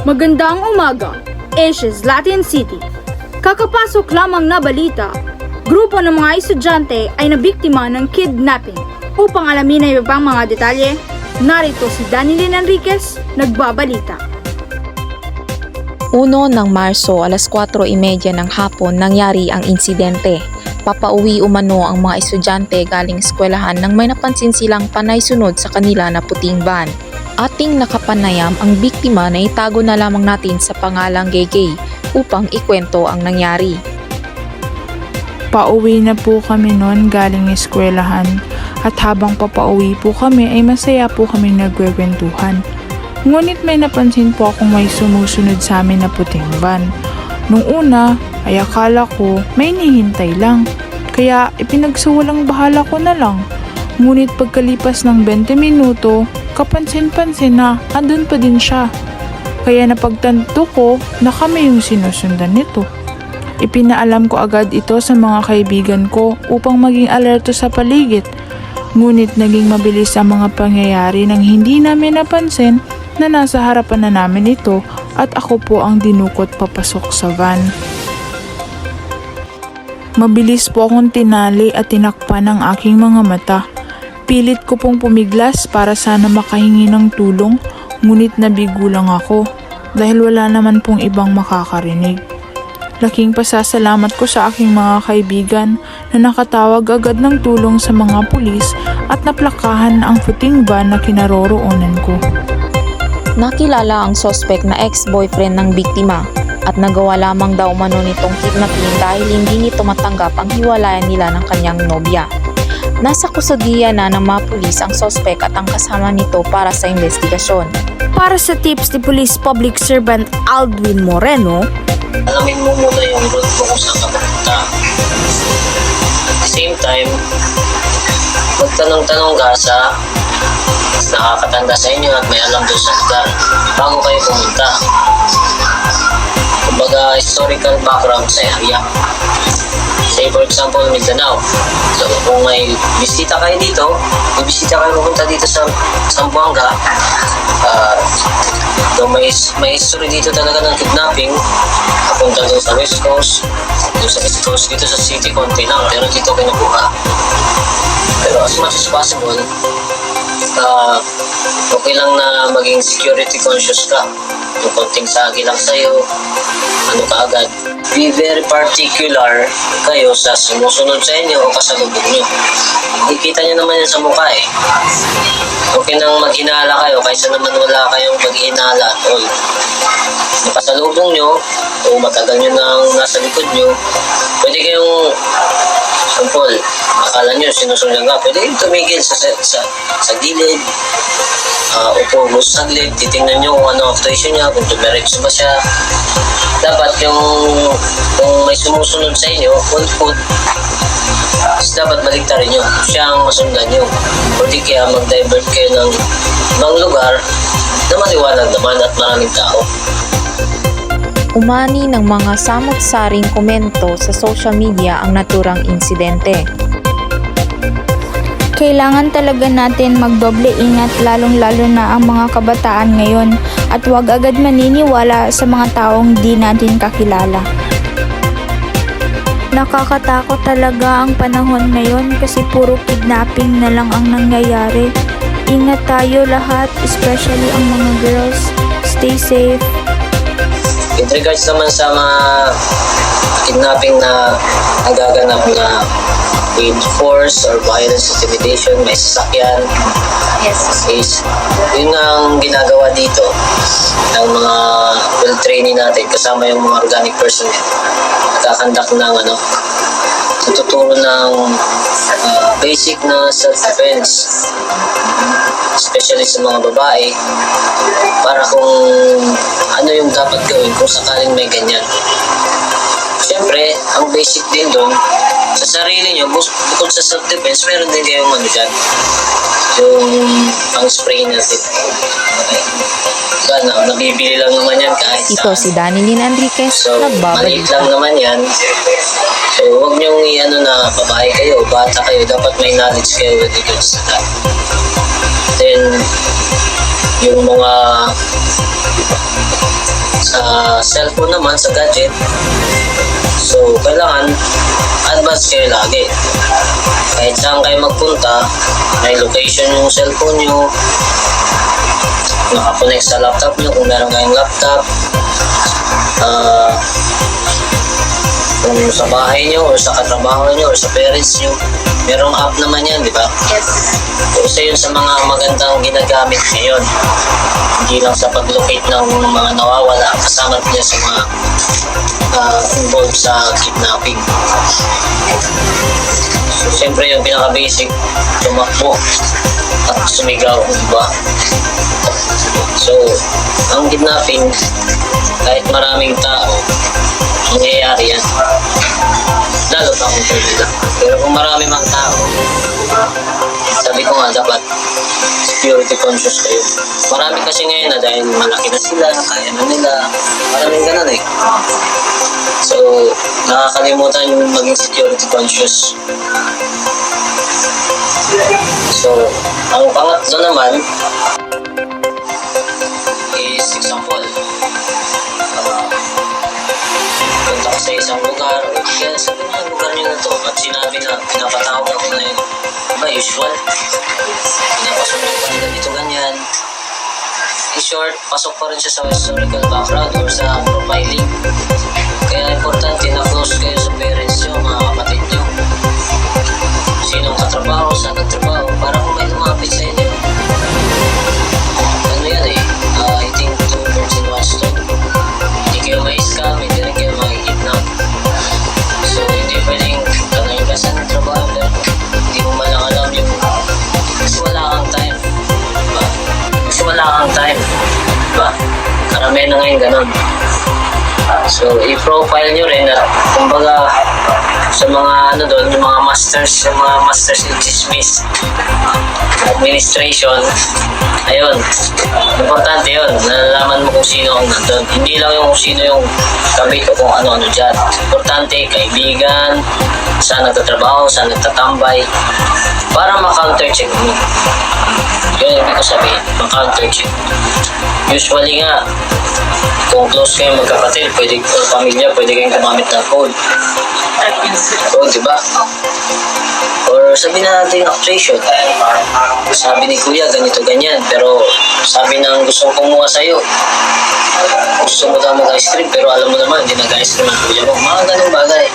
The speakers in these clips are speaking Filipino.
Magandang umaga, Asia's Latin City. Kakapasok lamang na balita, grupo ng mga estudyante ay nabiktima ng kidnapping. Upang alamin ang ibang mga detalye, narito si Danilyn Enriquez, nagbabalita. 1 ng Marso, alas 4:30 ng hapon nangyari ang insidente. Papauwi umano ang mga estudyante galing eskwelahan nang may napansin silang panay sunod sa kanila na puting van. Ating nakapanayam ang biktima na itago na lamang natin sa pangalang Gege upang ikwento ang nangyari. Pauwi na po kami noon galing eskwelahan at habang papauwi po kami ay masaya po kami nagkwentuhan. Ngunit may napansin po akong may sumusunod sa amin na puting van. Nung una ay akala ko may nihintay lang, kaya ipinagsawalang bahala ko na lang. Ngunit pagkalipas ng 20 minuto, kapansin-pansin na andun pa din siya. Kaya napagtanto ko na kami yung sinusundan nito. Ipinaalam ko agad ito sa mga kaibigan ko upang maging alerto sa paligid. Ngunit naging mabilis ang mga pangyayari nang hindi namin napansin na nasa harapan na namin ito at ako po ang dinukot papasok sa van. Mabilis po akong tinali at tinakpan ang aking mga mata. Pilit ko pong pumiglas para sana makahingi ng tulong, ngunit nabigo lang ako dahil wala naman pong ibang makakarinig. Laking pasasalamat ko sa aking mga kaibigan na nakatawag agad ng tulong sa mga pulis at naplakahan ang puting van na kinaroroonan ko. Nakilala ang sospek na ex-boyfriend ng biktima at nagawa lamang daw umano nitong kidnapping dahil hindi nito matanggap ang hiwalayan nila ng kanyang nobya. Nasa kusodiya na ng mga pulis ang sospek at ang kasama nito para sa investigasyon. Para sa tips ni Police Public Servant Aldwin Moreno, alamin mo muna yung route mo kung saan ka pupunta. At the same time, magtanong-tanong ka sa nakakatanda sa inyo at may alam doon sa lugar bago kayo pumunta. Kumbaga, historical background sa area. Say for example, Mindanao. So kung may bisita kayo dito, pupunta dito sa Zamboanga, may history dito talaga ng kidnapping, papunta doon sa West Coast, doon sa East Coast, dito sa city, konti lang, pero dito kinukuha. Pero as much as possible, okay lang na maging security conscious ka. Yung konting sagi lang sa'yo, ano ka agad. Be very particular kayo sa sumusunod sa inyo o kasalubong nyo. Ikita nyo naman yan sa mukha eh. Okay nang maghinala kayo kaysa naman wala kayong paghinala at all. Nakasalubong nyo o matagal nyo nang nasa likod nyo, pwede kayong sample, akala nyo sinusundan ka, pwede kayong tumigil sa gilid, upo mo sa saglit, titingnan nyo kung ano actuation niya, kung tumiretso ba siya. Dapat kung may sumusunod sa inyo, on foot, dapat baliktarin nyo, siya ang masundan nyo. O di kaya mag-divert kayo ng ibang lugar na maliwanag naman at maraming tao. Umani ng mga samot-saring komento sa social media ang naturang insidente. kailangan talaga natin magdoble ingat lalong-lalo na ang mga kabataan ngayon at huwag agad maniniwala sa mga taong di natin kakilala. Nakakatakot talaga ang panahon ngayon kasi puro kidnapping na lang ang nangyayari. Ingat tayo lahat, especially ang mga girls. Stay safe. With regards naman sa mga kidnapping na nagaganap na with force or violence intimidation, may sasakyan. Yes. Yun ang ginagawa dito ng mga well-trained natin kasama yung mga organic personnel. Nagkakandak ng tututuro ng basic na self-defense, especially sa mga babae, para kung ano yung dapat gawin kung sakaling may ganyan. Siyempre, ang basic din doon, sa sarili nyo, bukod sa self-defense, meron din kayong dyan. Yung pang-spray natin. Okay. Nabibili lang naman yan kahit saan. Ito si Danilyn Enriquez, So, maliit nagbabalita. lang naman yan. So, huwag niyong na babae kayo, bata kayo, dapat may knowledge kayo with regards to that. Then, Yung mga sa cellphone naman, sa gadget, so kailangan advance kayo lagi. Kahit saan kayo magpunta, may location yung cellphone nyo, nakakonect sa laptop nyo kung meron kayong laptop. Kung sa bahay nyo or sa katrabaho nyo or sa parents nyo, merong app naman yan, di ba? Yes. Isa yun sa mga magandang ginagamit ngayon. Hindi lang sa pag-locate ng mga nawawala, kasama niya sa mga involved sa kidnapping. So, siyempre yung pinaka-basic, tumakbo at sumigaw, di ba? So, ang kidnapping, kahit maraming tao, mangyayari yan. Lalo pa kung pwede lang. Pero kung marami mang tao, sabi ko nga dapat security conscious kayo. Marami kasi ngayon na dahil malaki na sila, kaya na nila, maraming ganun eh. So, nakakalimutan yung maging security conscious. So, ang pangatlo naman is example. Punta ka sa isang lugar, o kaya sabi na lugar nyo na to, at sinabi na pinapatawag ako na yun. Diba, usual? Pinapasok nyo pa nila dito ganyan. In short, pasok pa rin siya sa historical background or sa profiling. Kaya importante na close kayo sa parents nyo, mga kapatid nyo. Sinong katrabaho, saan nagtrabaho, para kung may lumapit sa inyo. Ano yan eh, I think 2 birds in 1 stone. Hindi kayo ma-scam, hindi rin kayo ma-kidnap. So, hindi pwedeng tanongin ka saan nagtrabaho, pero hindi mo malang alam yung kasi wala kang time. Diba? Kasi wala kang time. Diba? Karamihan na ngayon ganun. So, i-profile nyo rin at kumbaga sa mga ano doon, yung mga masters in chismis, administration, ayun, importante yun, nalalaman mo kung sino ang nandun. Hindi lang yung kung sino yung kabit o kung ano-ano dyan. Importante, kaibigan, saan nagtatrabaho, saan nagtatambay, para ma-counter-check mo. Yun yung ibig ko sabihin, ma-counter-check. Usually nga, kung close kayo magkapatid, pwede, o pamilya, pwede kayong gumamit ng code. Code, di ba? Or sabi na natin accusation. Sabi ni kuya, ganito, ganyan. Pero sabi ng gusto kong kumuha sa'yo, gusto mo daw mag-ice cream, pero alam mo naman, hindi nag-ice cream ang kuya mo. Mga ganun bagay.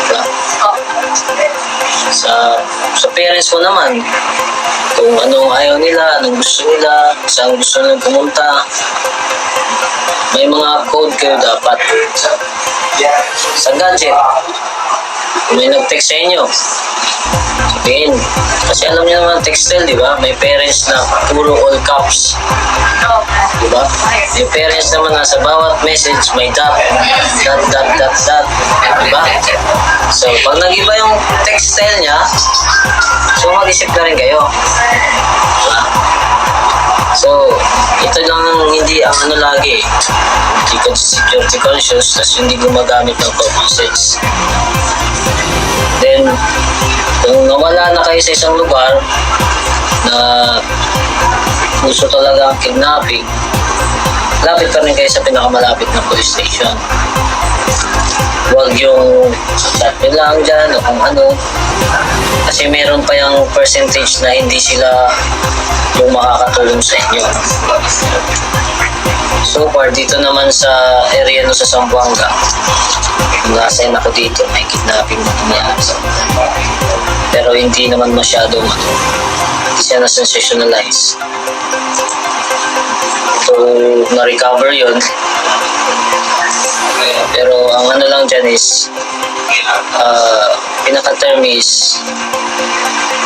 Diba? Sa parents mo naman, kung anong ayaw nila, anong gusto nila, saan gusto nilang pumunta, may mga code kayo dapat. Sa gadget, kung may nag-text sa inyo, sabihin, kasi alam niyo naman textile, di ba? May parents na puro all caps. Di ba? Yung parents naman na sa bawat message may dot. Di ba? So, pag nag-iba yung textile niya, so mag-isip na rin kayo. Diba? So, ito lang hindi ang ano lagi. Hindi ka security conscious, tapos hindi gumagamit ng common sense. Then, kung nawala na kayo sa isang lugar na gusto talaga ang kidnapping, lapit pa rin kayo sa pinakamalapit na police station. Huwag yung chat nyo lang dyan o kung ano. Kasi meron pa yung percentage na hindi sila yung makakatulong sa inyo. So far, dito naman sa area no sa Zamboanga, nasa ako dito, may kidnapping na nangyari. Pero hindi naman masyadong hindi siya na-sensationalize. So, na-recover yun. Pero ang ano lang dyan is pinaka-term is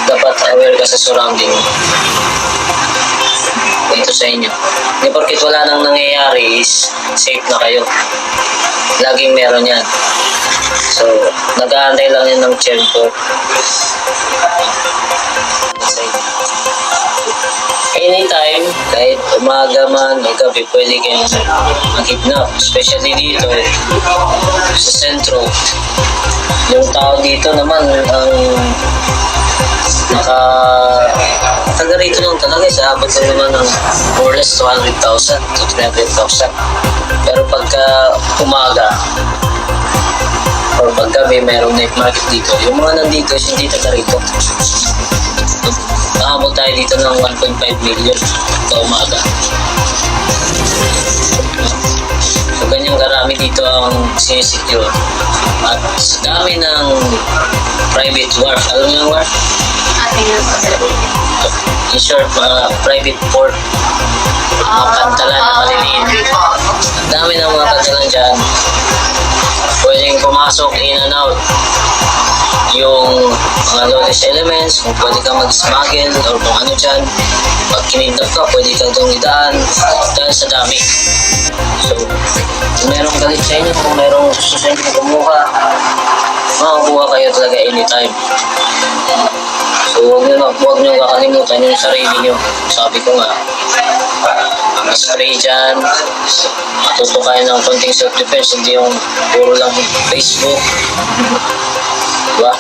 dapat aware ka sa surrounding dito sa inyo. Hindi porkit wala nang nangyayari is safe na kayo. Laging meron yan. So, nag-aantay lang yan ng tiyempo. Anytime, kahit umaga man o gabi, pwede kayong mag-kidnap. Especially dito, sa sentro. Yung tao dito naman ang taga rito lang talaga, sa abot lang naman ng more or less 200,000 to 300,000. Pero pagka umaga or paggabi, mayroong night market dito. Yung mga nandito is hindi taga rito. Nakaabot tayo dito ng 1.5 million sa umaga. So, ganyang karami dito ang sinisecure. At sa dami ng private wharf. Alam niyo yung wharf? In short, mga private port. Mga pantalan na maliliit. Ang dami ng mga pantalan dyan. Pwedeng pumasok in and out yung mga lawless elements, kung pwede kang mag-smuggle or kung ano dyan. Pag kinidnap ka, pwede kang itong idaan dahil sa dami. So, kung merong galit sa inyo, kung merong gusto sa inyo kumuha, makakuha kayo talaga anytime. So, huwag nyo kakalimutan yung sarili nyo. Sabi ko nga, spray dyan, matuto kayo ng konting self-defense, hindi yung puro lang Facebook. Diba?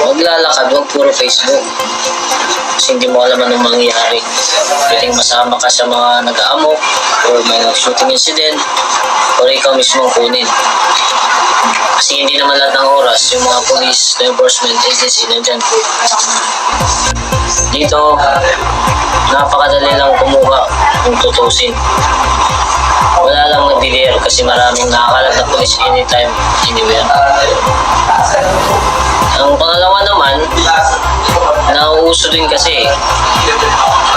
Huwag lalakad, huwag puro Facebook. Kasi hindi mo alam anong mangyayari. Pwedeng masama ka sa mga nag-aamok or may shooting incident or ikaw mismo kunin. Kasi hindi naman lahat ng oras yung mga police, law enforcement agency nandyan. Dito, napakadali lang kumuha kung tutusin. Wala lang nag-deliver kasi maraming nakakalat na police anytime, anywhere. Ang pangalawa naman, nauuso din kasi.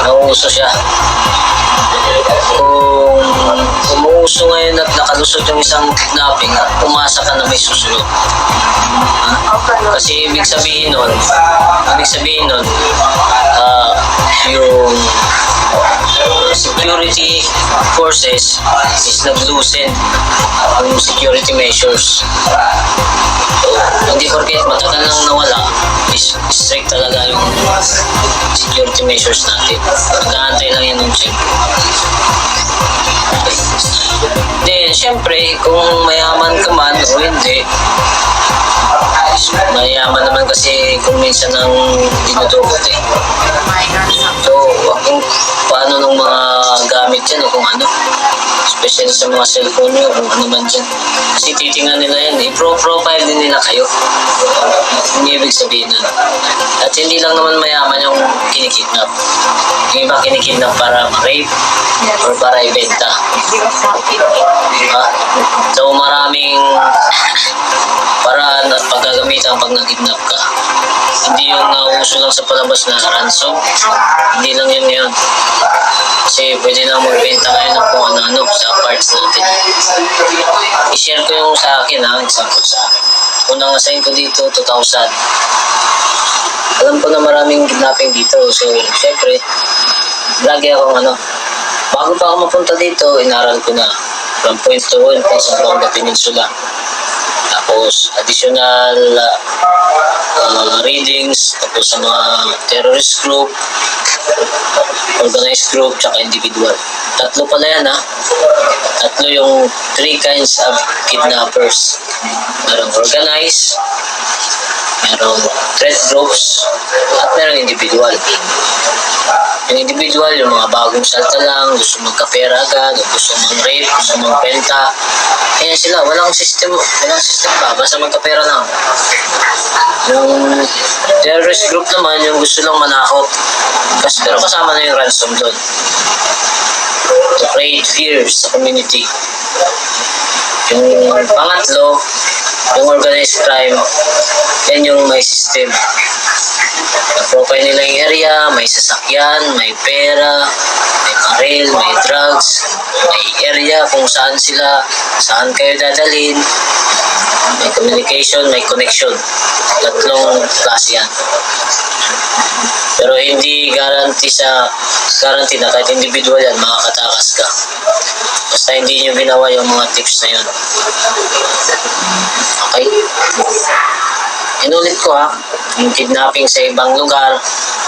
Nauuso siya. Kung umuuso ngayon at nakalusot yung isang kidnapping, umasa ka na may susunod. Kasi ibig sabihin nun, yung security forces is nag-loosen yung security measures. So, hindi porket matagal nang nawala, is strict talaga yung security measures natin. Nag-aantay lang yan ng check. Then, syempre, kung mayaman ka man o hindi, mayaman naman kasi kung minsan ang dinudugot eh. So, kung paano nung mga gamit yan o kung ano, especially sa mga cellphone nyo, kung ano man dyan. Kasi titingnan nila yan, i-profile din nila kayo. Hindi ibig sabihin na. At hindi lang naman mayaman yung kinikidnap. Yung iba kinikidnap para ma-rape or para ibenta. So maraming paraan at paggagamitan pag nag-kidnap ka. Hindi yung nauso lang sa palabas na ransom. Hindi lang yun yun. Kasi pwede na magbenta kayo ng kung ano-ano sa parts natin. I-share ko yung sa akin example sa akin. Unang assign ko dito, 2,000. Alam ko na maraming kidnapping dito. So, syempre, lagi akong bago pa ako mapunta dito, inaral ko na from point to point sa Buanga Peninsula. Tapos, additional readings, tapos sa mga terrorist group, organized group, tsaka individual. Tatlo pala yan Tatlo yung 3 kinds of kidnappers. Merong organized, merong threat groups, at merong individual. Yung individual, yung mga bagong salta lang, gusto magkapera agad, gusto mag-rape, gusto magbenta. Kaya sila, walang system pa, basta magkapera lang. Yung terrorist group naman, yung gusto lang manakot. Pero kasama na yung ransom doon. To create fear sa community. Yung pangatlo, yung organized crime, yan yung may system. Na-profile nila yung area, may sasakyan, may pera, may baril, may drugs, may area kung saan saan kayo dadalhin, may communication, may connection. Tatlong klase yan. Pero hindi guarantee na kahit individual yan, makakatakas ka. Basta hindi nyo ginawa yung mga tips na yun. Okay? Inulit ko yung kidnapping sa ibang lugar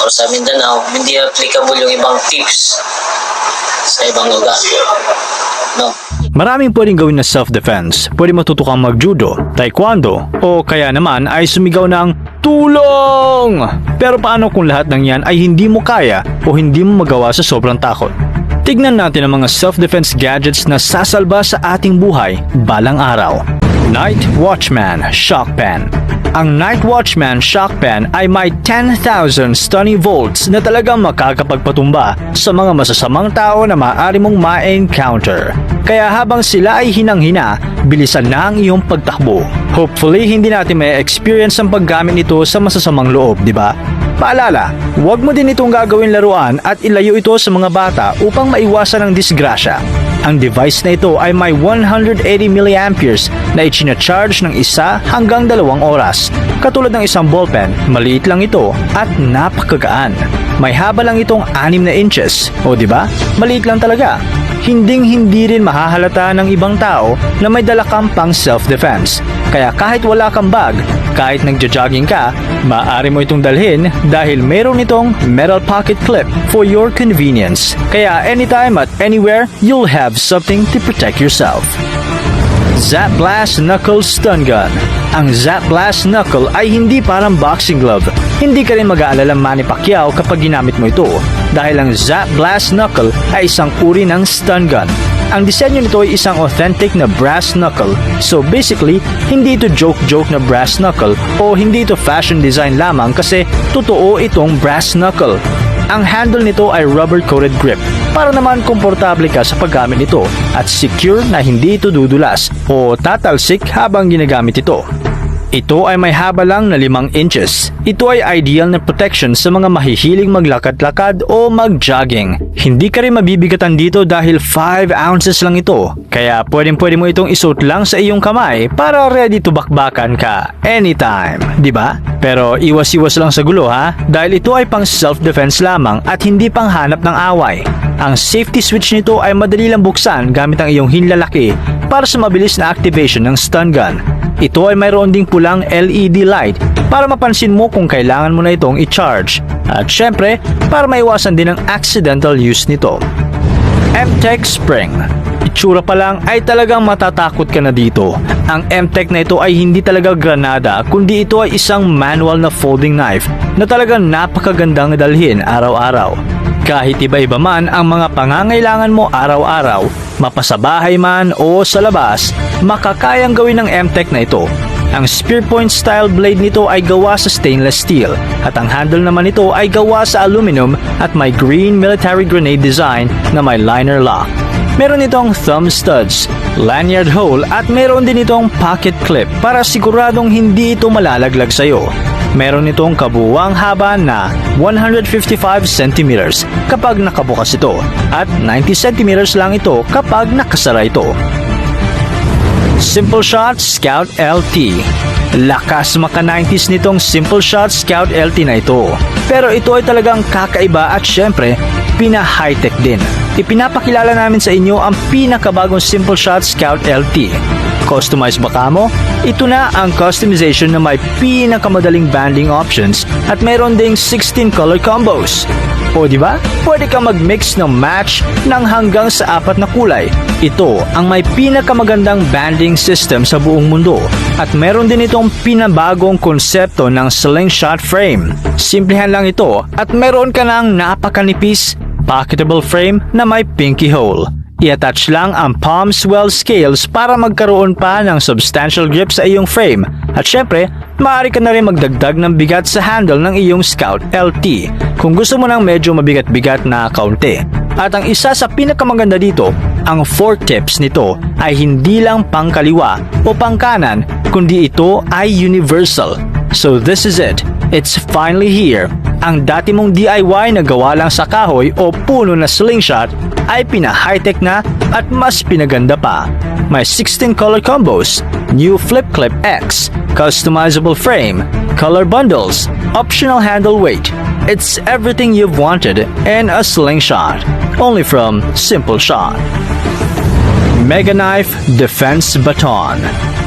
or sa Mindanao, hindi applicable yung ibang tips sa ibang lugar. No? Maraming pwedeng gawin na self-defense. Pwede matuto kang mag-judo, taekwondo, o kaya naman ay sumigaw ng tulong! Pero paano kung lahat ng yan ay hindi mo kaya o hindi mo magawa sa sobrang takot? Tignan natin ang mga self-defense gadgets na sasalba sa ating buhay balang araw. Night Watchman Shock Pen. Ang Night Watchman Shock Pen ay may 10,000 stunning volts na talagang makakapagpatumba sa mga masasamang tao na maaari mong ma-encounter. Kaya habang sila ay hinang-hina, bilisan na ang iyong pagtakbo. Hopefully, hindi natin may experience ang paggamit nito sa masasamang loob, di ba? Paalala, huwag mo din itong gagawin laruan at ilayo ito sa mga bata upang maiwasan ang disgrasya. Ang device na ito ay may 180 mAh na ichina-charge ng 1 hanggang 2 oras. Katulad ng isang ballpen, maliit lang ito at napakagaan. May haba lang itong 6 na inches. O di ba? Maliit lang talaga. Hinding-hindi rin mahahalata ng ibang tao na may dala kang pang self-defense. Kaya kahit wala kang bag, kahit nagja-jogging ka, maaari mo itong dalhin dahil meron itong metal pocket clip for your convenience. Kaya anytime at anywhere, you'll have something to protect yourself. Zap Blast Knuckle Stun Gun. Ang Zap Blast Knuckle ay hindi parang boxing glove. Hindi ka rin mag-aalala Manny Pacquiao kapag ginamit mo ito dahil ang Zap Blast Knuckle ay isang uri ng stun gun. Ang disenyo nito ay isang authentic na brass knuckle. So basically, hindi ito joke-joke na brass knuckle o hindi ito fashion design lamang kasi totoo itong brass knuckle. Ang handle nito ay rubber-coated grip para naman komportable ka sa paggamit nito at secure na hindi ito dudulas o tatalsik habang ginagamit ito. Ito ay may haba lang na 5 inches. Ito ay ideal na protection sa mga mahihiling maglakad-lakad o mag-jogging. Hindi ka rin mabibigatan dito dahil 5 ounces lang ito. Kaya pwedeng-pwede mo itong isuot lang sa iyong kamay para ready to bakbakan ka anytime, di ba? Pero iwas-iwas lang sa gulo ha, dahil ito ay pang self-defense lamang at hindi pang hanap ng away. Ang safety switch nito ay madali lang buksan gamit ang iyong hinlalaki para sa mabilis na activation ng stun gun. Ito ay mayroon ding pulang LED light para mapansin mo kung kailangan mo na itong i-charge. At syempre, para maiwasan din ang accidental use nito. M-Tech Spring. Itsura pa lang ay talagang matatakot ka na dito. Ang M-Tech na ito ay hindi talaga granada kundi ito ay isang manual na folding knife na talagang napakagandang dalhin araw-araw. Kahit iba-iba man ang mga pangangailangan mo araw-araw, mapasabahay man o sa labas, makakayang gawin ng M-Tech na ito. Ang spear point style blade nito ay gawa sa stainless steel at ang handle naman nito ay gawa sa aluminum at may green military grenade design na may liner lock. Meron itong thumb studs, lanyard hole at meron din itong pocket clip para siguradong hindi ito malalaglag sa iyo. Meron itong kabuuang haba na 155 cm kapag nakabukas ito at 90 cm lang ito kapag nakasara ito. Simple Shot Scout LT. Lakas maka 90s nitong Simple Shot Scout LT na ito. Pero ito ay talagang kakaiba at syempre, pina-high-tech din. Ipinapakilala namin sa inyo ang pinakabagong Simple Shot Scout LT. Customize ba ka mo? Ito na ang customization na may pinakamadaling banding options at mayroon ding 16 color combos. O di ba? Pwede kang mag-mix ng match ng hanggang sa 4 na kulay. Ito ang may pinakamagandang banding system sa buong mundo at meron din itong pinabagong konsepto ng slingshot frame. Simplihan lang ito at meron ka ng napakanipis, pocketable frame na may pinky hole. I-attach lang ang palm swell scales para magkaroon pa ng substantial grip sa iyong frame. At syempre, maaari ka na rin magdagdag ng bigat sa handle ng iyong Scout LT kung gusto mo ng medyo mabigat-bigat na kaunti. At ang isa sa pinakamaganda dito, ang fork tips nito ay hindi lang pangkaliwa o pangkanan kundi ito ay universal. So this is it. It's finally here. Ang dati mong DIY na gawa lang sa kahoy o puno na slingshot ay pina-high-tech na at mas pinaganda pa. May 16 color combos, new flip clip X, customizable frame, color bundles, optional handle weight. It's everything you've wanted in a slingshot. Only from Simple Shot. Mega Knife Defense Baton.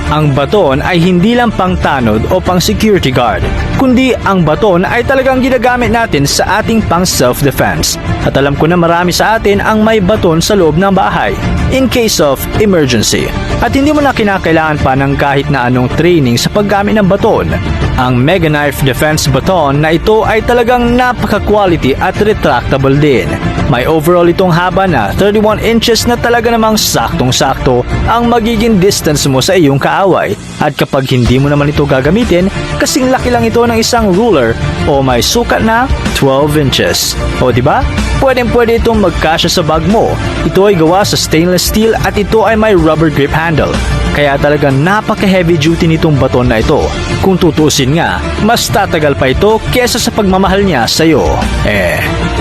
Ang baton ay hindi lang pang tanod o pang security guard, kundi ang baton ay talagang ginagamit natin sa ating pang self-defense. At alam ko na marami sa atin ang may baton sa loob ng bahay in case of emergency. At hindi mo na kinakailangan pa ng kahit na anong training sa paggamit ng baton. Ang Mega Knife Defense Baton na ito ay talagang napaka-quality at retractable din. May overall itong haba na 31 inches na talaga namang saktong-sakto ang magiging distance mo sa iyong kaaway. At kapag hindi mo naman ito gagamitin, kasing laki lang ito ng isang ruler o may sukat na 12 inches. O diba? Pwedeng-pwede itong magkasya sa bag mo. Ito ay gawa sa stainless steel at ito ay may rubber grip handle. Kaya talagang napaka-heavy duty nitong baton na ito. Kung tutusin nga, mas tatagal pa ito kesa sa pagmamahal niya sa'yo.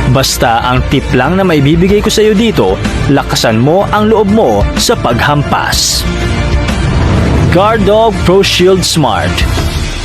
Basta ang tip lang na maibibigay ko sa'yo dito, lakasan mo ang loob mo sa paghampas. Guard Dog Pro Shield Smart.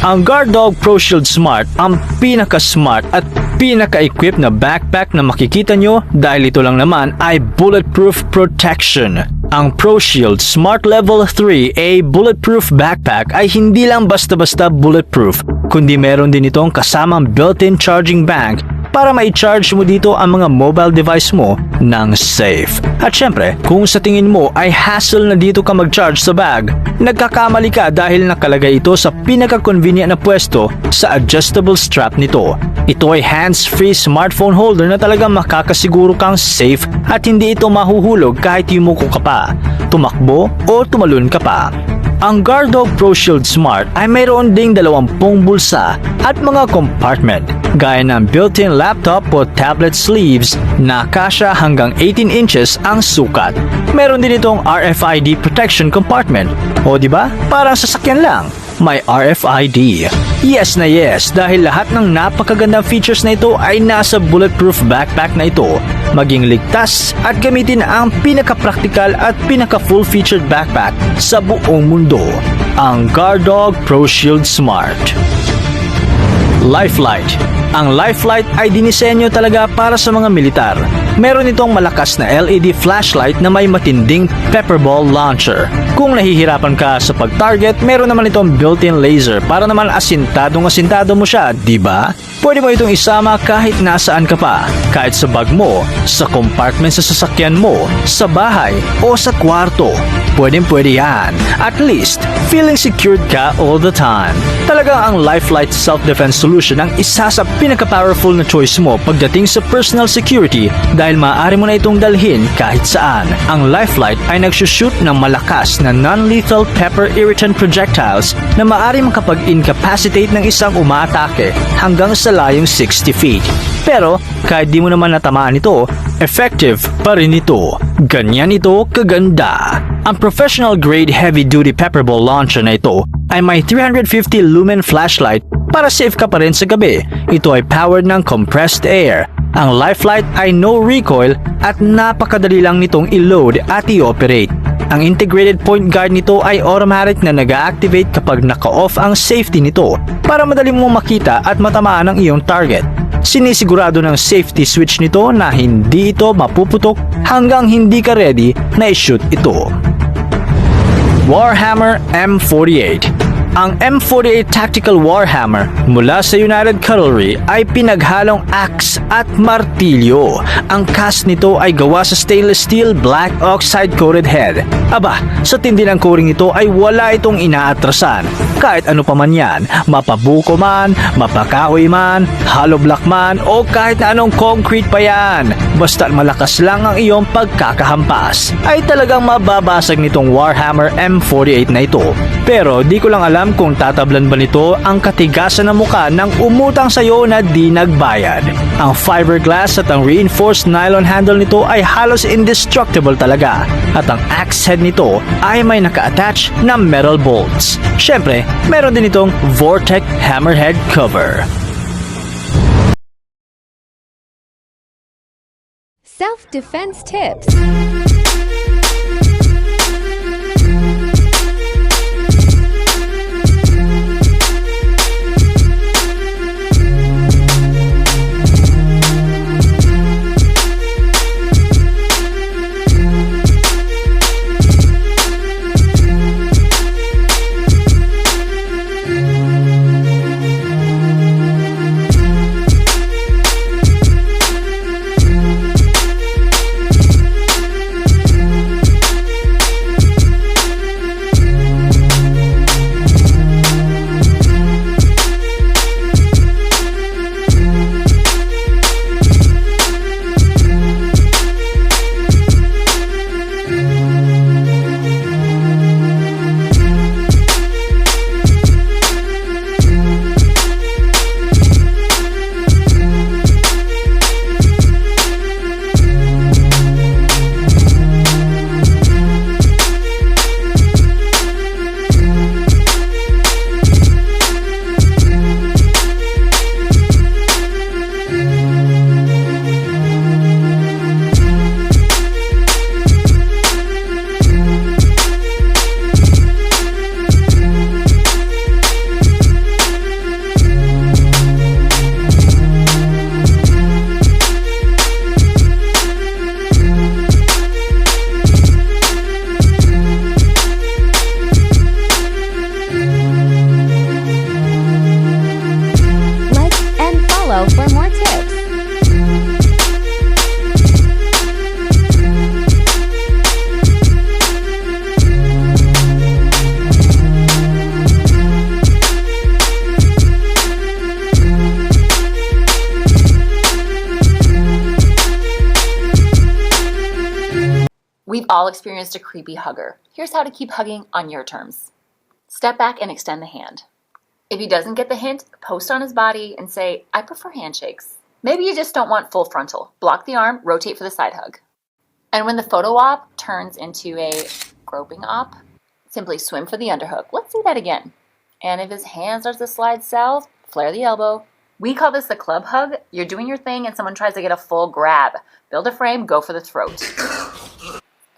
Ang Guard Dog Pro Shield Smart ang pinaka-smart at pinaka-equip na backpack na makikita nyo dahil ito lang naman ay bulletproof protection. Ang Pro Shield Smart Level 3A Bulletproof Backpack ay hindi lang basta-basta bulletproof, kundi meron din itong kasamang built-in charging bank para mai-charge mo dito ang mga mobile device mo ng safe. At syempre, kung sa tingin mo ay hassle na dito ka mag-charge sa bag, nagkakamali ka dahil nakalagay ito sa pinaka-convenient na pwesto sa adjustable strap nito. Ito ay hands-free smartphone holder na talagang makakasiguro kang safe at hindi ito mahuhulog kahit yumuko ka pa, tumakbo o tumalon ka pa. Ang Guard Dog Pro Shield Smart ay mayroon ding 20 bulsa at mga compartment gaya ng built-in laptop o tablet sleeves na kasya hanggang 18 inches ang sukat. Meron din itong RFID protection compartment. O diba? Parang sasakyan lang. May RFID. Yes na yes dahil lahat ng napakagandang features na ito ay nasa bulletproof backpack na ito. Maging ligtas at gamitin ang pinaka-practical at pinaka-full-featured backpack sa buong mundo. Ang Guard Dog Pro Shield Smart. Lifelight. Ang Lifelight ay dinisenyo talaga para sa mga militar. Meron itong malakas na LED flashlight na may matinding pepperball launcher. Kung nahihirapan ka sa pag-target, meron naman itong built-in laser para naman asintado mo siya, di ba? Pwede mo itong isama kahit nasaan ka pa, kahit sa bag mo, sa compartment sa sasakyan mo, sa bahay, o sa kwarto. Pwede yan. At least, feeling secured ka all the time. Talagang ang Lifelight Self-Defense Solution ang isa sa pinaka-powerful na choice mo pagdating sa personal security dahil maaari mo na itong dalhin kahit saan. Ang Lifelight ay nagsushoot ng malakas na non-lethal pepper irritant projectiles na maaari makapag-incapacitate ng isang umaatake hanggang sa layong 60 feet. Pero kahit di mo naman natamaan ito, effective pa rin ito. Ganyan ito kaganda. Ang professional grade heavy-duty pepperball launcher na ito ay may 350 lumen flashlight para safe ka pa rin sa gabi. Ito ay powered ng compressed air. Ang Lifelight ay no recoil at napakadali lang nitong i-load at i-operate. Ang integrated point guard nito ay automatic na nag-activate kapag naka-off ang safety nito para madali mong makita at matamaan ang iyong target. Sinisigurado ng safety switch nito na hindi ito mapuputok hanggang hindi ka ready na i-shoot ito. Warhammer M48. Ang M48 Tactical Warhammer mula sa United Cutlery ay pinaghalong axe at martilyo. Ang cast nito ay gawa sa stainless steel black oxide coated head. Aba, sa tindi ng coating nito ay wala itong inaatrasan. Kahit ano pa man yan, mapabuko man, mapakahoy man, hollow block man, o kahit na anong concrete pa yan. Basta malakas lang ang iyong pagkakahampas, ay talagang mababasag nitong Warhammer M48 na ito. Pero di ko lang alam kung tatablan ba nito ang katigasan ng muka ng umutang sa'yo na di nagbayad. Ang fiberglass at ang reinforced nylon handle nito ay halos indestructible talaga. At ang axe head nito ay may naka-attach na metal bolts. Syempre, meron din itong Vortex hammerhead cover. Self-defense tips. all experienced a creepy hugger. Here's how to keep hugging on your terms. Step back and extend the hand. If he doesn't get the hint, post on his body and say, I prefer handshakes. Maybe you just don't want full frontal. Block the arm, rotate for the side hug. And when the photo op turns into a groping op, simply swim for the underhook. Let's do that again. And if his hand starts to slide south, flare the elbow. We call this the club hug. You're doing your thing and someone tries to get a full grab. Build a frame, go for the throat.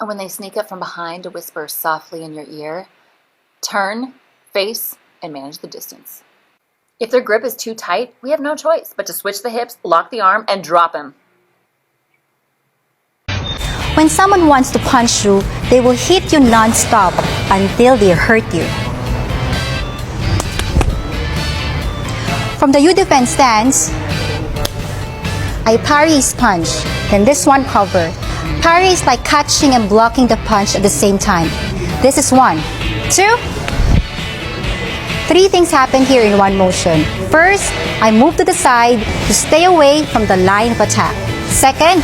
And when they sneak up from behind to whisper softly in your ear, turn, face, and manage the distance. If their grip is too tight, we have no choice but to switch the hips, lock the arm, and drop him. When someone wants to punch you, they will hit you non-stop until they hurt you. From the U-defense stance, I parry his punch, then this one cover. Parry is like catching and blocking the punch at the same time. This is 1, 2, 3 things happen here in one motion. First, I move to the side to stay away from the line of attack. Second,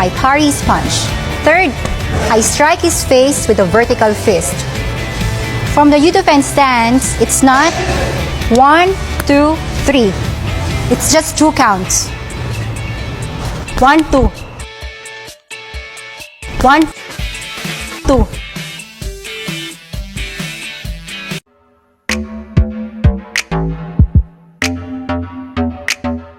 I parry his punch. Third, I strike his face with a vertical fist. From the U-defense stance, it's not 1, 2, 3. It's just 2 counts. 1, 2. 1, 2.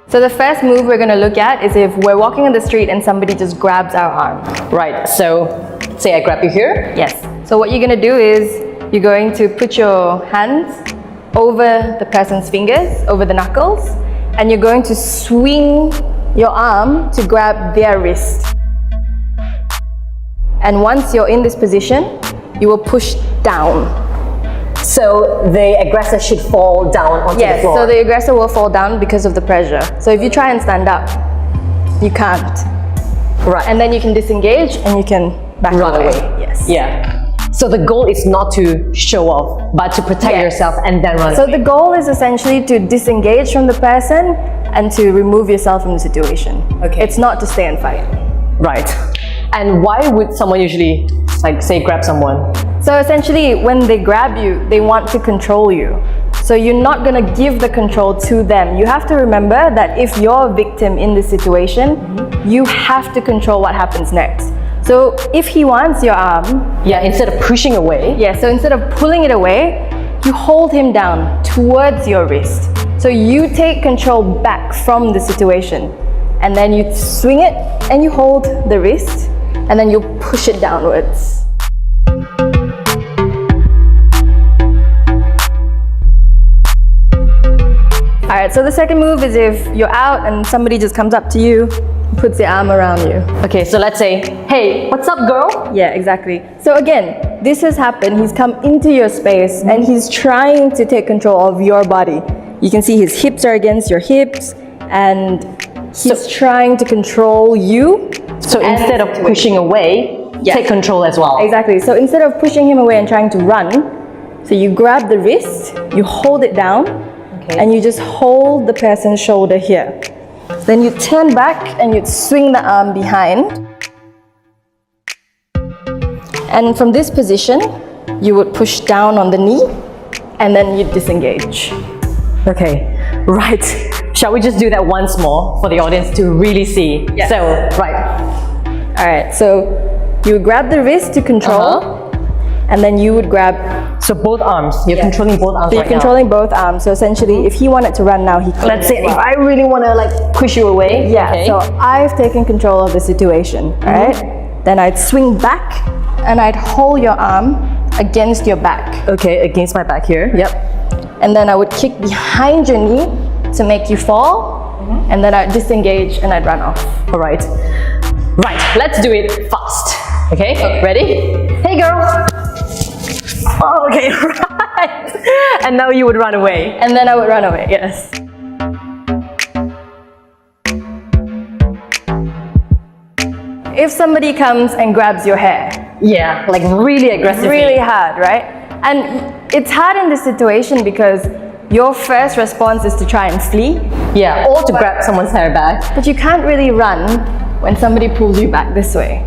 So the first move we're going to look at is if we're walking on the street and somebody just grabs our arm. Right, so say I grab you here. Yes. So what you're going to do is you're going to put your hands over the person's fingers, over the knuckles, and you're going to swing your arm to grab their wrist. And once you're in this position, you will push down. So the aggressor should fall down onto the floor. Yes, so the aggressor will fall down because of the pressure. So if you try and stand up, you can't. Right. And then you can disengage and you can back Run away. Yes. Yeah. So the goal is not to show off, but to protect yourself and then run So away. the goal is essentially to disengage from the person and to remove yourself from the situation. Okay. It's not to stay and fight. Right. And why would someone usually, like, say, grab someone? So essentially, when they grab you, they want to control you. So you're not going to give the control to them. You have to remember that if you're a victim in this situation, you have to control what happens next. So if he wants your arm... Yeah, instead of pushing away. Yeah, so instead of pulling it away, you hold him down towards your wrist. So you take control back from the situation. And then you swing it and you hold the wrist and then you push it downwards. Alright, so the second move is if you're out and somebody just comes up to you, puts their arm around you. Okay, so let's say, hey, what's up, girl? Yeah, exactly. So again, this has happened. He's come into your space and he's trying to take control of your body. You can see his hips are against your hips and he's trying to control you. So instead of pushing away, take control as well. Exactly. So instead of pushing him away and trying to run, so you grab the wrist, you hold it down, and you just hold the person's shoulder here. Then you turn back and you swing the arm behind. And from this position, you would push down on the knee and then you disengage. Okay, right. Shall we just do that once more for the audience to really see? Yes. So, right. All right, so you would grab the wrist to control, and then you would grab... So both arms, you're controlling both arms So you're right now. controlling both arms, so essentially if he wanted to run now, he could. Let's say if I really want to like push you away. Yeah, okay. so I've taken control of the situation, right? Then I'd swing back, and I'd hold your arm against your back. Okay, against my back here. Yep. And then I would kick behind your knee to make you fall, and then I'd disengage and I'd run off. All right. Right, let's do it fast. Okay, ready? Hey girl! Oh, okay, right. And now you would run away. And then I would run away, yes. If somebody comes and grabs your hair, Yeah, like really aggressively. really hard, right? And it's hard in this situation because your first response is to try and flee, Yeah, or to grab someone's hair back. but you can't really run when somebody pulls you back this way.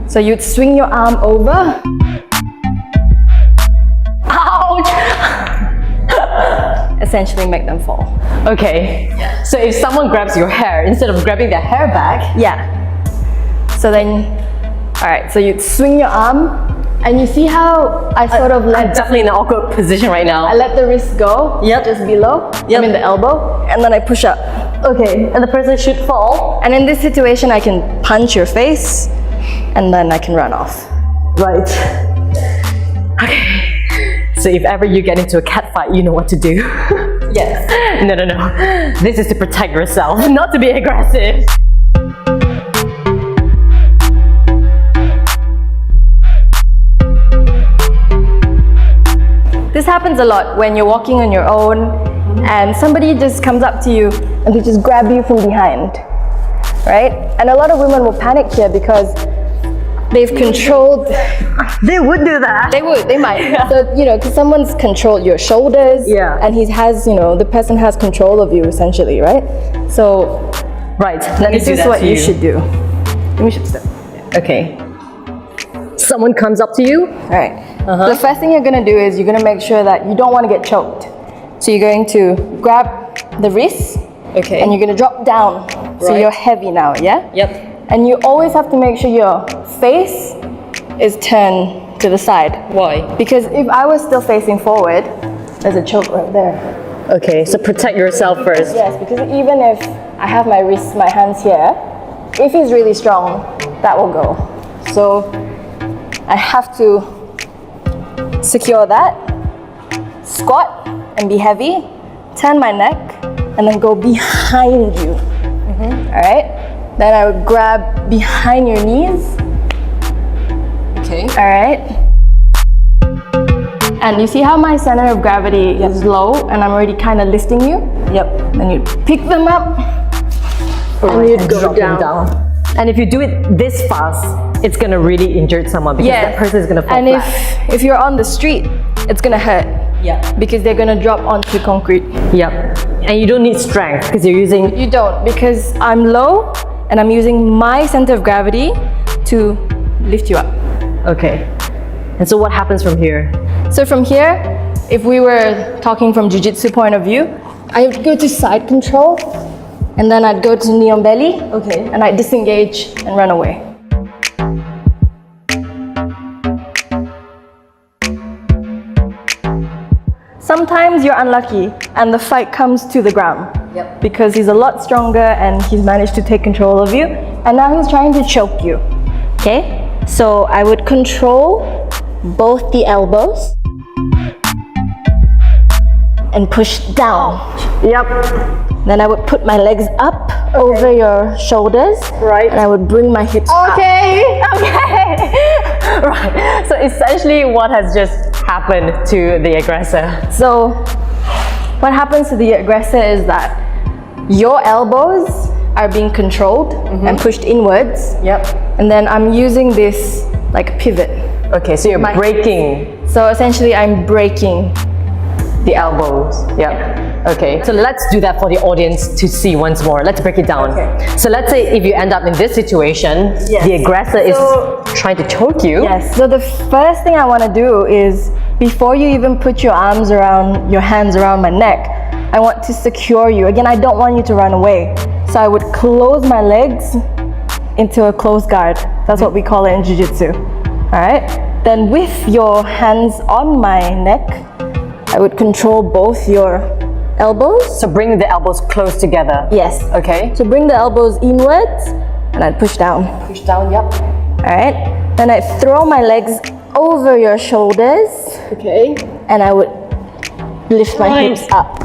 So you'd swing your arm over. Ouch! Essentially make them fall. Okay. So if someone grabs your hair, instead of grabbing their hair back, Yeah. So then, alright, so you'd swing your arm, and you see how I sort of I'm let definitely in an awkward position right now. I let the wrist go, just below, I mean the elbow, and then I push up. Okay, and the person should fall. And in this situation, I can punch your face, and then I can run off. Right. Okay. So if ever you get into a cat fight, you know what to do. Yes. No. This is to protect yourself, not to be aggressive. This happens a lot when you're walking on your own, and somebody just comes up to you and they just grab you from behind, right? And a lot of women will panic here because they've controlled. They would do that. They might. So, you know, because someone's controlled your shoulders, and the person has control of you essentially, right? So, Right, let me this do is that what to you should do. We should step. Okay. Someone comes up to you. All right. The first thing you're going to do is you're going to make sure that you don't want to get choked. So you're going to grab the wrist, Okay. and you're going to drop down. So Right. you're heavy now, yeah? Yep. And you always have to make sure your face is turned to the side. Why? Because if I was still facing forward, there's a choke right there. Okay, so protect yourself first. Yes, because even if I have my wrists, my hands here, if he's really strong, that will go. So I have to secure that, squat and be heavy, turn my neck, and then go behind you. All right? Then I would grab behind your knees. Okay. All right? And you see how my center of gravity is low and I'm already kind of lifting you? Yep. Then you pick them up and you'd go Drop them down. And if you do it this fast, it's gonna really injure someone because that person is gonna fall and flat. if you're on the street, it's gonna hurt. Yeah. Because they're gonna drop onto concrete. Yep. And you don't need strength because you're using. You don't, because I'm low and I'm using my center of gravity to lift you up. Okay. And so what happens from here? So from here, if we were talking from jiu-jitsu point of view, I would go to side control, and then I'd go to knee on belly, and I'd disengage and run away. Sometimes you're unlucky and the fight comes to the ground. Because he's a lot stronger and he's managed to take control of you, and now he's trying to choke you. Okay? So I would control both the elbows and push down. Yep. Then I would put my legs up over your shoulders. Right. And I would bring my hips up. Okay. Right. So essentially what has just happened to the aggressor? So what happens to the aggressor is that your elbows are being controlled and pushed inwards. Yep. And then I'm using this like pivot. Okay, so you're breaking So essentially I'm breaking the elbows. Yep. Okay, so let's do that for the audience to see once more. Let's break it down. So let's say if you end up in this situation, the aggressor is trying to choke you. Yes. So the first thing I want to do is, before you even put your hands around my neck, I want to secure you. Again, I don't want you to run away. So I would close my legs into a closed guard. That's what we call it in jiu-jitsu. All right? Then with your hands on my neck, I would control both your elbows. So bring the elbows close together. Yes. Okay. So bring the elbows inwards and I'd push down. Push down, yep. All right? Then I'd throw my legs over your shoulders. Okay. And I would lift my hips up.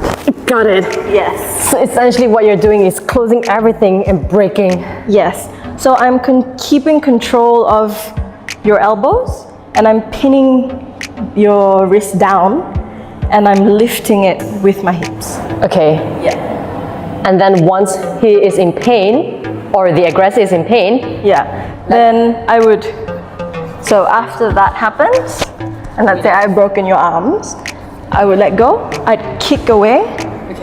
Got it. Yes. So essentially what you're doing is closing everything and breaking. Yes. So I'm keeping control of your elbows, and I'm pinning your wrist down, and I'm lifting it with my hips. Okay. Yeah. And then once he is in pain, or the aggressor is in pain, then I would, so after that happens, and let's say I've broken your arms, I would let go, I'd kick away,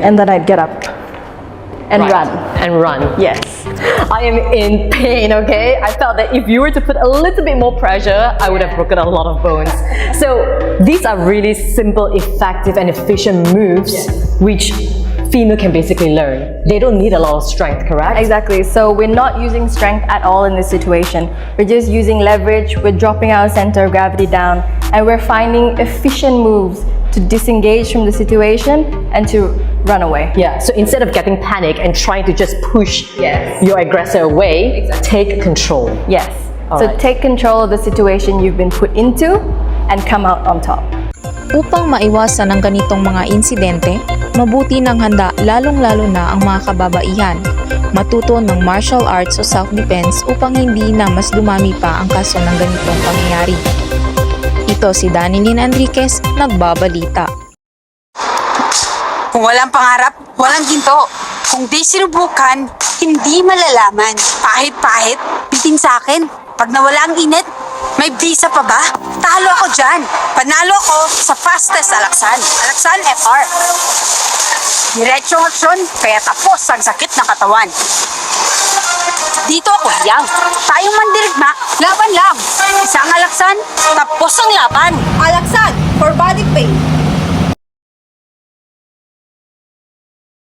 and then I'd get up. and Right. run. And run. Yes. I am in pain, okay? I felt that if you were to put a little bit more pressure, I would have broken a lot of bones. So these are really simple, effective, and efficient moves which female can basically learn. They don't need a lot of strength, correct? Exactly. So we're not using strength at all in this situation. We're just using leverage. We're dropping our center of gravity down, and we're finding efficient moves to disengage from the situation and to run away. Yeah, so instead of getting panic and trying to just push Yes. your aggressor away, take control. Yes. All So right. take control of the situation you've been put into and come out on top. Upang maiwasan ang ganitong mga insidente, mabuti ng handa lalong-lalo na ang mga kababaihan. Matuto ng martial arts o self-defense upang hindi na mas dumami pa ang kaso ng ganitong pangyayari. Ito si Danilyn Enriquez, nagbabalita. Kung walang pangarap, walang ginto. Kung di sinubukan, hindi malalaman. Pahit-pahit, bitin sa akin. Pag nawala ang init, may bisa pa ba? Talo ako dyan. Panalo ako sa fastest alaksan. Alaksan FR. Diretsong aksyon, kaya tapos ang sakit ng katawan. Dito ako hiyang. Tayong mandirigma, laban lang. Isang alaksan, tapos ang laban. Alaksan for body pain.